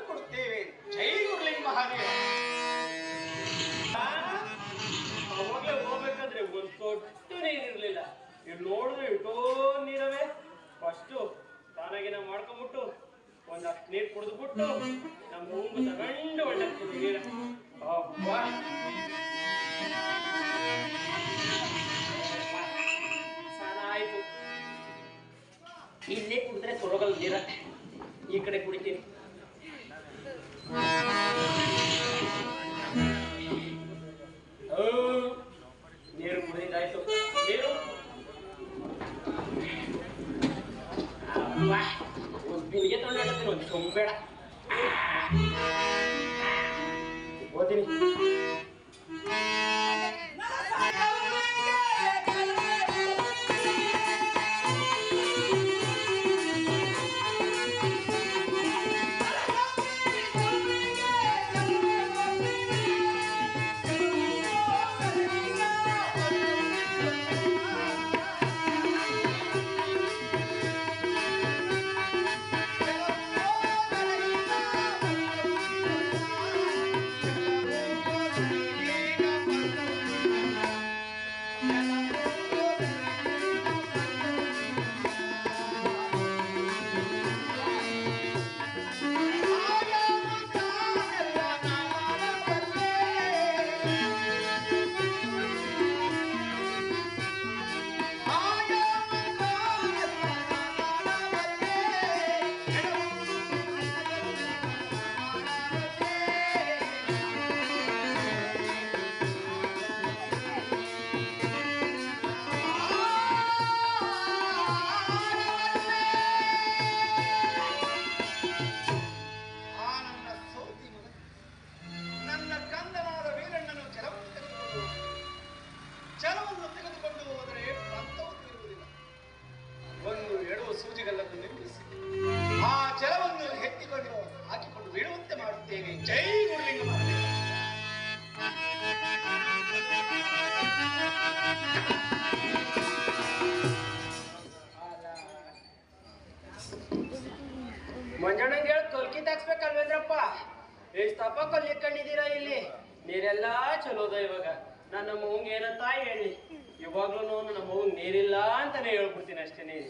ಕೊಡುತ್ತೇವೆ. ಜೈ ಗುರುಲಿಂಗ ಮಹಾದೇವ. ಅವಾಗಲೇ ಹೋಗ್ಬೇಕಾದ್ರೆ ಒಂದು ತೊಟ್ಟು ನೀರಿರ್ಲಿಲ್ಲ. ಇಲ್ಲಿ ನೋಡಿದ್ರೆ ಇಟೋ ನೀರವೇ. ಫಸ್ಟು ತಾನಾಗಿನ ಮಾಡ್ಕೊಂಡ್ಬಿಟ್ಟು ಒಂದಷ್ಟು ನೀರು ಕುಡಿದ್ಬಿಟ್ಟು ನಮ್ಮ ಮುಂಗು ತಗೊಂಡು ಒಳ್ಳೆ ನೀರ ಸ್ನಾನ ಆಯ್ತು. ಇಲ್ಲೇ ಕುಡಿದ್ರೆ ತೊರಗಲ್ ನೀರ, ಈ ಕಡೆ ಕುಡಿತೀನಿ. ನೀರು ಕುಡಿದಾಯ್ತು. ನೀರು ಒಂದು ಬಿನಿಗೆ ತೊಗೊಂಡು ಒಂದು ಚೊಂಬೇಡ ಓದ್ತೀನಿ. ಸೂಜಿಗಲ್ಲನ್ನು ನಿರ್ಮಿಸಿ ಆ ಜಲವನ್ನು ಎತ್ತಿಕೊಂಡು ಹಾಕಿಕೊಂಡು ಬಿಡುವಂತೆ ಮಾಡುತ್ತೇವೆ. ಜೈ ಗುರುಲಿಂಗ ಮಹಾದೇವ. ಮಂಜಣ್ಣಂಗೆ ಹೇಳಿ ತೊಲ್ಕಿ ತಾಕ್ಸ್ಬೇಕಲ್ವೇಂದ್ರಪ್ಪ? ಎಷ್ಟಪ್ಪ ಕೊಲ್ಲಿಕೊಂಡಿದ್ದೀರಾ ಇಲ್ಲಿ? ನೀರೆಲ್ಲಾ ಚಲೋದ ಇವಾಗ. ನಾನು ನಮ್ಮ ಅವ್ಗೆ ಏನಂತ ಹೇಳಿ, ಇವಾಗ್ಲೂ ನಮ್ಮ ಅವ್ಗೆ ನೀರಿಲ್ಲ ಅಂತಾನೆ ಹೇಳ್ಬಿಡ್ತೀನಿ ಅಷ್ಟೇ.